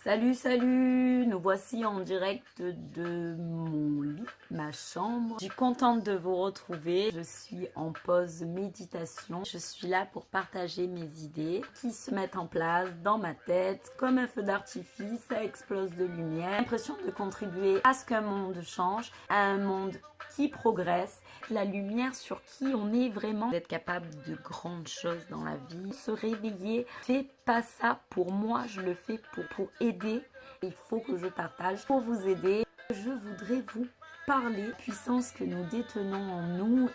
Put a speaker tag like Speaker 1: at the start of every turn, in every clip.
Speaker 1: Salut, salut! Nous voici en direct de mon lit, ma chambre. Je suis contente de vous retrouver. Je suis en pause méditation. Je suis là pour partager mes idées qui se mettent en place dans ma tête. Comme un feu d'artifice, ça explose de lumière. J'ai l'impression de contribuer à ce qu'un monde change, à un monde qui progresse. La lumière sur qui on est vraiment. D'être capable de grandes choses dans la vie. Se réveiller. Fais pas ça pour moi, je le fais pour aider. Il faut que je partage pour vous aider. Je voudrais vous parler de la puissance que nous détenons en nous,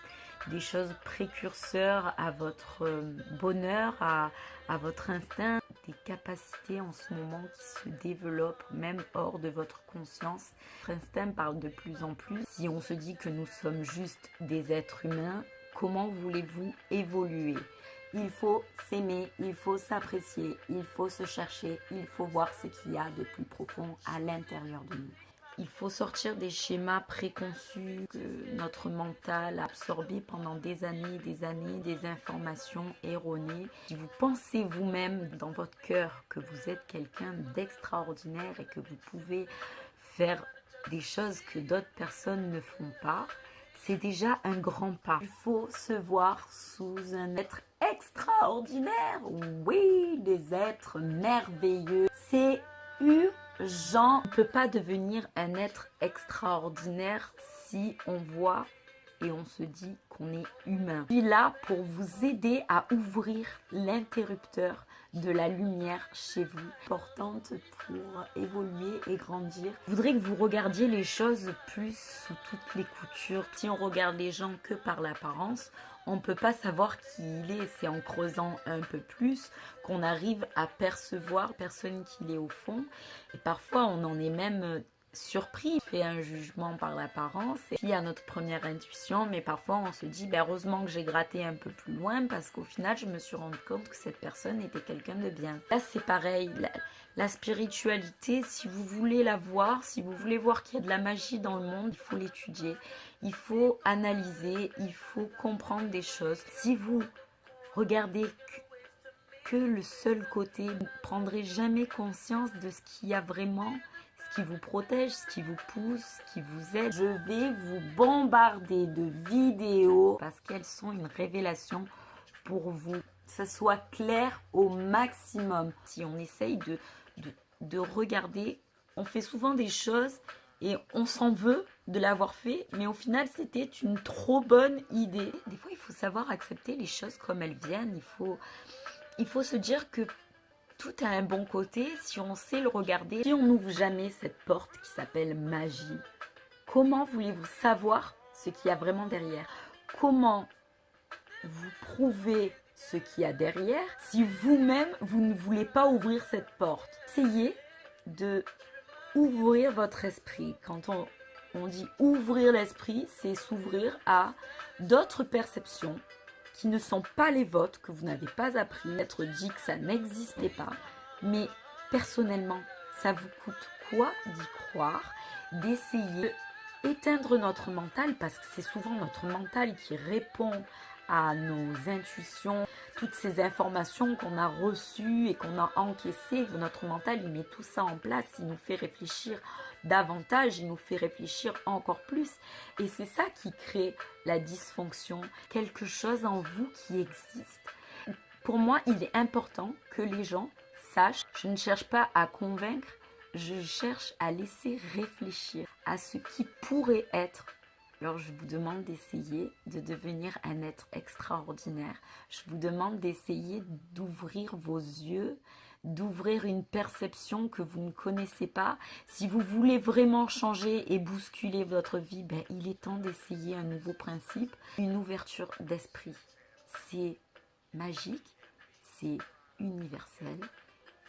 Speaker 1: des choses précurseurs à votre bonheur, à votre instinct, des capacités en ce moment qui se développent même hors de votre conscience. Votre instinct parle de plus en plus. Si on se dit que nous sommes juste des êtres humains, comment voulez-vous évoluer ? Il faut s'aimer, il faut s'apprécier, il faut se chercher, il faut voir ce qu'il y a de plus profond à l'intérieur de nous. Il faut sortir des schémas préconçus que notre mental a absorbés pendant des années, des informations erronées. Si vous pensez vous-même dans votre cœur que vous êtes quelqu'un d'extraordinaire et que vous pouvez faire des choses que d'autres personnes ne font pas, c'est déjà un grand pas. Il faut se voir sous un être extraordinaire. Oui, des êtres merveilleux. C'est urgent. On ne peut pas devenir un être extraordinaire si on voit et on se dit qu'on est humain. Je suis là pour vous aider à ouvrir l'interrupteur de la lumière chez vous, importante pour évoluer et grandir. Je voudrais que vous regardiez les choses plus sous toutes les coutures. Si on regarde les gens que par l'apparence, on ne peut pas savoir qui il est. C'est en creusant un peu plus qu'on arrive à percevoir la personne qu'il est au fond. Et parfois, on en est même surpris, on fait un jugement par l'apparence et puis à notre première intuition, mais parfois on se dit heureusement que j'ai gratté un peu plus loin parce qu'au final je me suis rendu compte que cette personne était quelqu'un de bien. Là c'est pareil, la spiritualité, si vous voulez la voir, si vous voulez voir qu'il y a de la magie dans le monde, il faut l'étudier, il faut analyser, il faut comprendre des choses. Si vous regardez que le seul côté, vous ne prendrez jamais conscience de ce qu'il y a vraiment, ce qui vous protège, ce qui vous pousse, ce qui vous aide. Je vais vous bombarder de vidéos parce qu'elles sont une révélation pour vous. Que ça soit clair au maximum. Si on essaye de regarder, on fait souvent des choses et on s'en veut de l'avoir fait, mais au final c'était une trop bonne idée. Des fois il faut savoir accepter les choses comme elles viennent. Il faut se dire que tout a un bon côté si on sait le regarder. Si on n'ouvre jamais cette porte qui s'appelle magie, comment voulez-vous savoir ce qu'il y a vraiment derrière? Comment vous prouvez ce qu'il y a derrière si vous-même, vous ne voulez pas ouvrir cette porte? Essayez de ouvrir votre esprit. Quand on dit ouvrir l'esprit, c'est s'ouvrir à d'autres perceptions qui ne sont pas les vôtres, que vous n'avez pas appris, être dit que ça n'existait pas. Mais personnellement, ça vous coûte quoi d'y croire, d'essayer d'éteindre notre mental, parce que c'est souvent notre mental qui répond à nos intuitions, toutes ces informations qu'on a reçues et qu'on a encaissées. Notre mental, il met tout ça en place, il nous fait réfléchir davantage, il nous fait réfléchir encore plus. Et c'est ça qui crée la dysfonction, quelque chose en vous qui existe. Pour moi, il est important que les gens sachent, je ne cherche pas à convaincre, je cherche à laisser réfléchir à ce qui pourrait être. Alors je vous demande d'essayer de devenir un être extraordinaire. Je vous demande d'essayer d'ouvrir vos yeux, d'ouvrir une perception que vous ne connaissez pas. Si vous voulez vraiment changer et bousculer votre vie, il est temps d'essayer un nouveau principe, une ouverture d'esprit. C'est magique, c'est universel,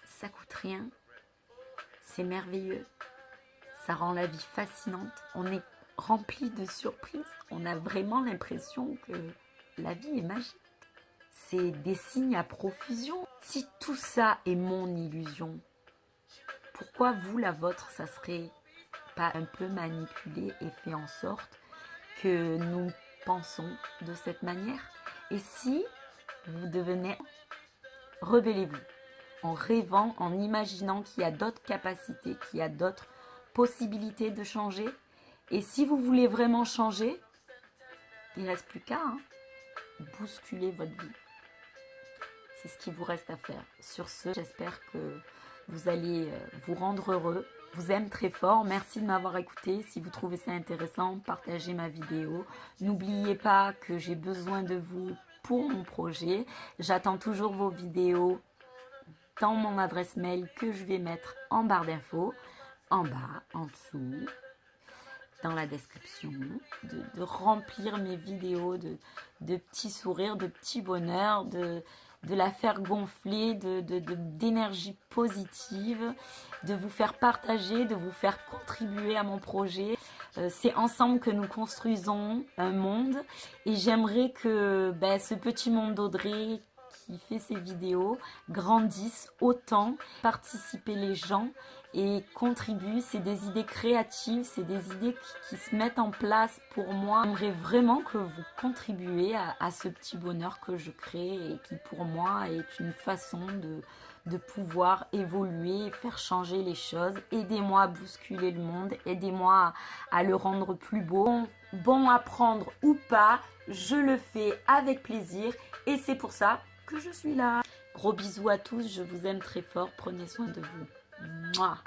Speaker 1: ça coûte rien, c'est merveilleux, ça rend la vie fascinante. On est rempli de surprises, on a vraiment l'impression que la vie est magique. C'est des signes à profusion. Si tout ça est mon illusion, pourquoi vous, la vôtre, ça serait pas un peu manipulé et fait en sorte que nous pensons de cette manière? Et si vous devenez, rebellez-vous. en rêvant, en imaginant qu'il y a d'autres capacités, qu'il y a d'autres possibilités de changer. Et si vous voulez vraiment changer, il ne reste plus qu'à bousculer votre vie. C'est ce qu'il vous reste à faire. Sur ce, j'espère que vous allez vous rendre heureux. Je vous aime très fort. Merci de m'avoir écouté. Si vous trouvez ça intéressant, partagez ma vidéo. N'oubliez pas que j'ai besoin de vous pour mon projet. J'attends toujours vos vidéos dans mon adresse mail que je vais mettre en barre d'infos, en bas, en dessous, dans la description, de remplir mes vidéos de petits sourires, de petits bonheurs, de la faire gonfler, d'énergie positive, de vous faire partager, de vous faire contribuer à mon projet. C'est ensemble que nous construisons un monde et j'aimerais que ce petit monde d'Audrey qui fait ces vidéos grandisse autant, participer les gens et contribuent. C'est des idées créatives, c'est des idées qui se mettent en place pour moi. J'aimerais vraiment que vous contribuez à ce petit bonheur que je crée et qui pour moi est une façon de pouvoir évoluer, faire changer les choses. Aidez-moi à bousculer le monde, aidez-moi à le rendre plus beau. Bon à prendre ou pas, je le fais avec plaisir et c'est pour ça que je suis là. Gros bisous à tous, je vous aime très fort, prenez soin de vous. Mouah.